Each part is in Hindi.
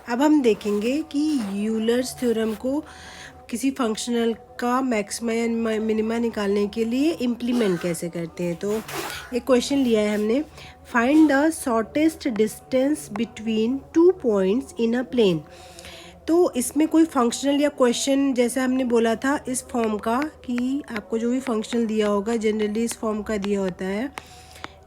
अब हम देखेंगे कि यूलर्स थ्योरम को किसी फंक्शनल का मैक्सिमा या मिनिमा निकालने के लिए इम्प्लीमेंट कैसे करते हैं। तो एक क्वेश्चन लिया है हमने, find the shortest distance between 2 points in a plane. तो इसमें कोई फंक्शनल या क्वेश्चन जैसा हमने बोला था इस फॉर्म का, कि आपको जो भी फंक्शनल दिया होगा जनरली इस फॉर्म का दिया होता है,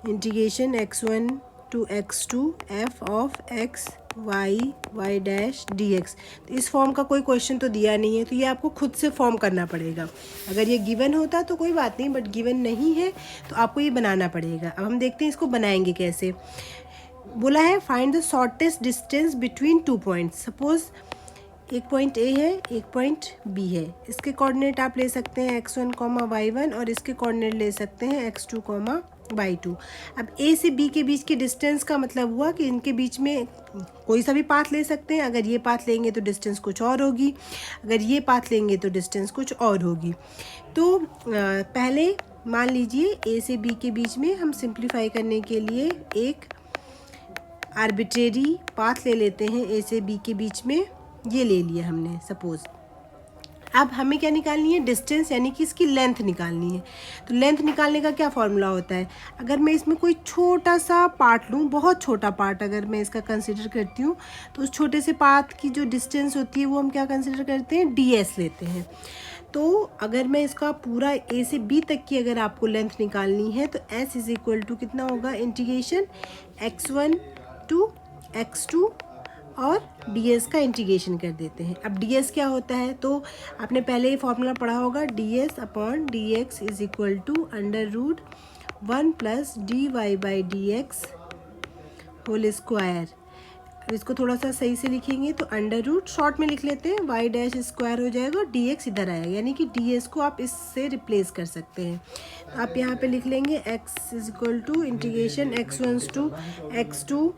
integration x1 to x2 f of x y dash dx। तो इस फॉर्म का कोई क्वेश्चन तो दिया नहीं है, तो ये आपको खुद से फॉर्म करना पड़ेगा। अगर ये गिवन होता तो कोई बात नहीं, बट गिवन नहीं है तो आपको ये बनाना पड़ेगा। अब हम देखते हैं इसको बनाएंगे कैसे। बोला है find the shortest distance between 2 points. Suppose एक पॉइंट ए है, एक पॉइंट बी है। इसके कोऑर्डिनेट आप ले सकते हैं x1, y1 और इसके कोऑर्डिनेट ले सकते हैं x2, y2। अब ए से बी के बीच के डिस्टेंस का मतलब हुआ कि इनके बीच में कोई सा भी पाथ ले सकते हैं। अगर ये पाथ लेंगे तो डिस्टेंस कुछ और होगी, अगर ये पाथ लेंगे तो डिस्टेंस कुछ और होगी। तो पहले मान लीजिए ए से बी के बीच में हम सिंप्लीफाई करने के लिए एक आर्बिट्रेरी पाथ ले लेते हैं। ए से बी के बीच में ये ले लिया हमने सपोज। अब हमें क्या निकालनी है, डिस्टेंस, यानी कि इसकी लेंथ निकालनी है। तो लेंथ निकालने का क्या फॉर्मूला होता है, अगर मैं इसमें कोई छोटा सा पार्ट लूँ, बहुत छोटा पार्ट अगर मैं इसका कंसिडर करती हूँ, तो उस छोटे से पार्ट की जो डिस्टेंस होती है वो हम क्या कंसिडर करते हैं, ds लेते हैं। तो अगर मैं इसका पूरा a से b तक की अगर आपको लेंथ निकालनी है तो s इज इक्वल टू कितना होगा, इंटीग्रेशन x1 to x2 और ds का इंटीग्रेशन कर देते हैं। अब ds क्या होता है, तो आपने पहले ही फॉर्मूला पढ़ा होगा, ds upon dx is equal to √1 plus dy/dx whole square. अब इसको थोड़ा सा सही से लिखेंगे तो अंडर रूट शॉर्ट में लिख लेते हैं, y डैश स्क्वायर हो जाएगा और dx इधर आएगा, यानी कि ds को आप इससे रिप्लेस कर सकते हैं। तो आप यहाँ पे लिख लेंगे x is equal to integration x1 to x2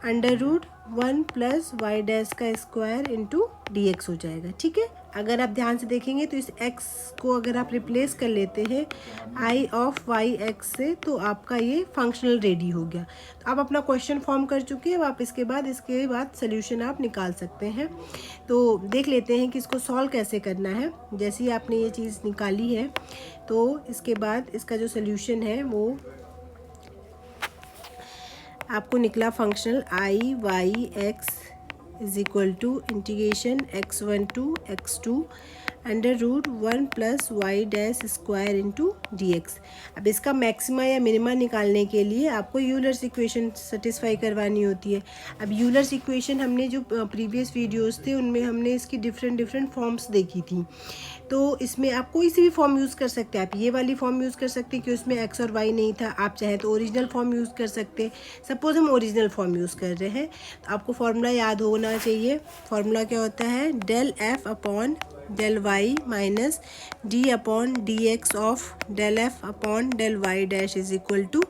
√1 plus y dash का स्क्वायर इंटू dx हो जाएगा। ठीक है, अगर आप ध्यान से देखेंगे तो इस x को अगर आप रिप्लेस कर लेते हैं i ऑफ वाई एक्स से, तो आपका ये फंक्शनल रेडी हो गया। तो आप अपना क्वेश्चन फॉर्म कर चुके हैं। आप इसके बाद सोल्यूशन आप निकाल सकते हैं। तो देख लेते हैं कि इसको सॉल्व कैसे करना है। जैसे ही आपने ये चीज़ निकाली है तो इसके बाद इसका जो सोल्यूशन है वो आपको निकला, functional I y x is equal to integration x1 to x2 √1 plus y dash square into dx। अब इसका मैक्सिमा या मिनिमा निकालने के लिए आपको यूलर्स इक्वेशन सेटिस्फाई करवानी होती है। अब यूलर्स इक्वेशन हमने जो प्रीवियस वीडियोस थे उनमें हमने इसकी डिफरेंट फॉर्म्स देखी थी। तो इसमें आप कोई सी भी फॉर्म यूज़ कर सकते हैं। आप ये वाली फॉर्म यूज़ कर सकते हैं कि उसमें x और y नहीं था। आप चाहे तो ओरिजिनल फॉर्म यूज़ कर सकते हैं। सपोज हम ओरिजिनल फॉर्म यूज़ कर रहे हैं तो आपको फार्मूला याद होना चाहिए। फार्मूला क्या होता है, del f upon del y minus d upon d x of del f upon del y dash is equal to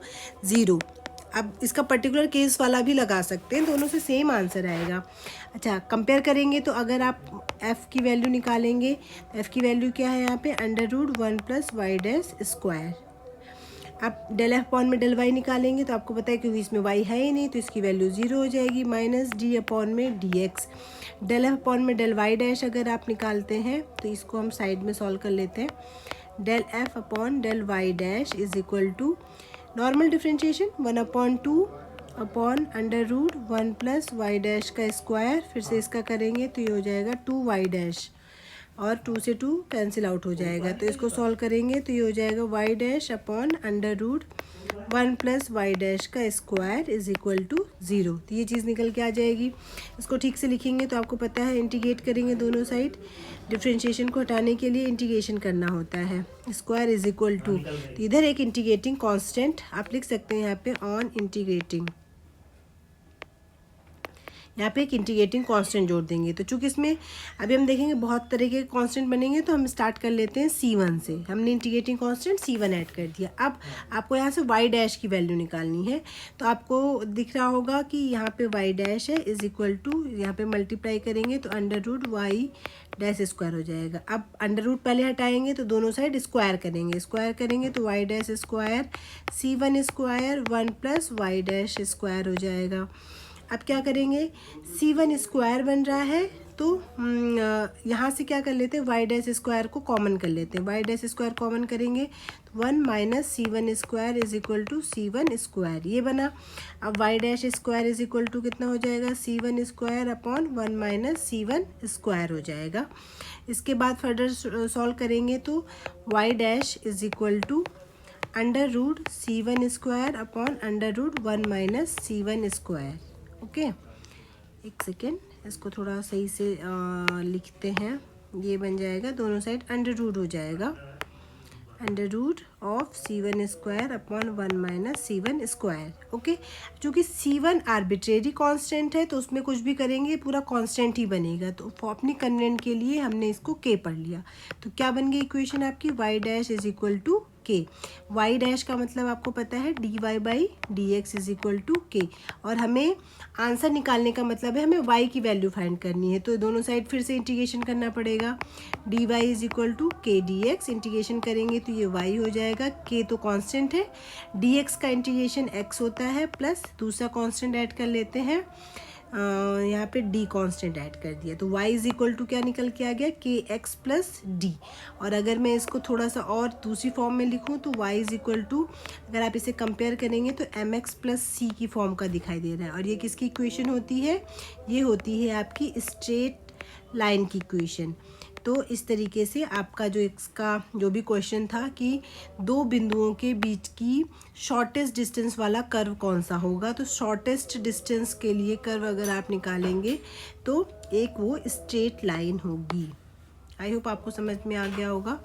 0। अब इसका पर्टिकुलर केस वाला भी लगा सकते हैं, दोनों से सेम आंसर आएगा। अच्छा, कंपेयर करेंगे तो अगर आप f की वैल्यू निकालेंगे, f की वैल्यू क्या है यहाँ पे, √1 प्लस वाई डैश स्क्वायर। आप डेल एफ अपॉन में डेल वाई निकालेंगे तो आपको पता है क्योंकि इसमें y है ही नहीं तो इसकी वैल्यू 0 हो जाएगी, माइनस डी अपॉन में d x. Del f upon में डेल वाई डैश अगर आप निकालते हैं तो इसको हम साइड में सॉल्व कर लेते हैं। Del f upon del y dash is equal to normal differentiation 1/2 upon √1 plus y dash का स्क्वायर। फिर से इसका करेंगे तो ये हो जाएगा 2y डैश और 2 से 2 कैंसिल आउट हो जाएगा। तो इसको सॉल्व करेंगे तो ये हो जाएगा y dash upon √1 plus y dash का स्क्वायर इज इक्वल टू 0। तो ये चीज़ निकल के आ जाएगी। इसको ठीक से लिखेंगे तो आपको पता है इंटीग्रेट करेंगे दोनों साइड। डिफ्रेंशिएशन को हटाने के लिए इंटीग्रेशन करना होता है। स्क्वायर इज इक्वल टू, तो इधर एक इंटीग्रेटिंग कांस्टेंट आप लिख सकते हैं यहाँ पे ऑन इंटीग्रेटिंग। यहाँ पे एक इंटीग्रेटिंग कांस्टेंट जोड़ देंगे। तो चूँकि इसमें अभी हम देखेंगे बहुत तरह के कांस्टेंट बनेंगे, तो हम स्टार्ट कर लेते हैं C1 से। हमने इंटीग्रेटिंग कांस्टेंट C1 ऐड कर दिया। अब आपको यहाँ से y डैश की वैल्यू निकालनी है। तो आपको दिख रहा होगा कि यहाँ पे y डैश है इज इक्वल टू, यहाँ पे मल्टीप्लाई करेंगे तो √y डैश स्क्वायर हो जाएगा। अब अंडर रूट पहले हटाएंगे तो दोनों साइड स्क्वायर करेंगे तो y dash square C1 square 1 plus y dash square हो जाएगा। अब क्या करेंगे, C1 स्क्वायर बन रहा है तो यहाँ से क्या कर लेते हैं, वाई डैश स्क्वायर को कॉमन कर लेते हैं। वाई डैश स्क्वायर कॉमन करेंगे तो 1 minus C1 square is equal to C1 square, ये बना। अब y dash square is equal to कितना हो जाएगा, C1 square upon 1 minus C1 square हो जाएगा। इसके बाद फर्दर सॉल्व करेंगे तो y dash is equal to under root C1 square upon under root 1 minus C1 square. Okay, एक सेकेंड, इसको थोड़ा सही से लिखते हैं। ये बन जाएगा, दोनों साइड अंडर रूट हो जाएगा, under root of C1 square upon 1 minus C1 square. Okay, चूँकि C1 आर्बिट्रेरी कांस्टेंट है तो उसमें कुछ भी करेंगे पूरा कांस्टेंट ही बनेगा, तो अपनी कन्वीनियंट के लिए हमने इसको k पढ़ लिया। तो क्या बन गई इक्वेशन आपकी, y dash is equal to k। Y dash का मतलब आपको पता है dy by d x is equal to k, और हमें आंसर निकालने का मतलब है हमें y की वैल्यू फाइंड करनी है, तो दोनों साइड फिर से इंटीग्रेशन करना पड़ेगा। dy is equal to k dx, integration करेंगे तो ये y हो जाएगा, k तो कांस्टेंट है, dx का इंटीग्रेशन x होता है, प्लस दूसरा कांस्टेंट ऐड कर लेते हैं, यहाँ पे d कांस्टेंट ऐड कर दिया, तो y इज इक्वल टू क्या निकल के आ गया, kx प्लस d। और अगर मैं इसको थोड़ा सा और दूसरी फॉर्म में लिखूँ तो y इज इक्वल टू, अगर आप इसे कंपेयर करेंगे तो mx प्लस c की फॉर्म का दिखाई दे रहा है। और ये किसकी इक्वेशन होती है, ये होती है आपकी स्ट्रेट लाइन की इक्वेशन। तो इस तरीके से आपका जो इसका जो भी क्वेश्चन था कि दो बिंदुओं के बीच की शॉर्टेस्ट डिस्टेंस वाला कर्व कौन सा होगा, तो शॉर्टेस्ट डिस्टेंस के लिए कर्व अगर आप निकालेंगे तो एक वो स्ट्रेट लाइन होगी। आई होप आपको समझ में आ गया होगा।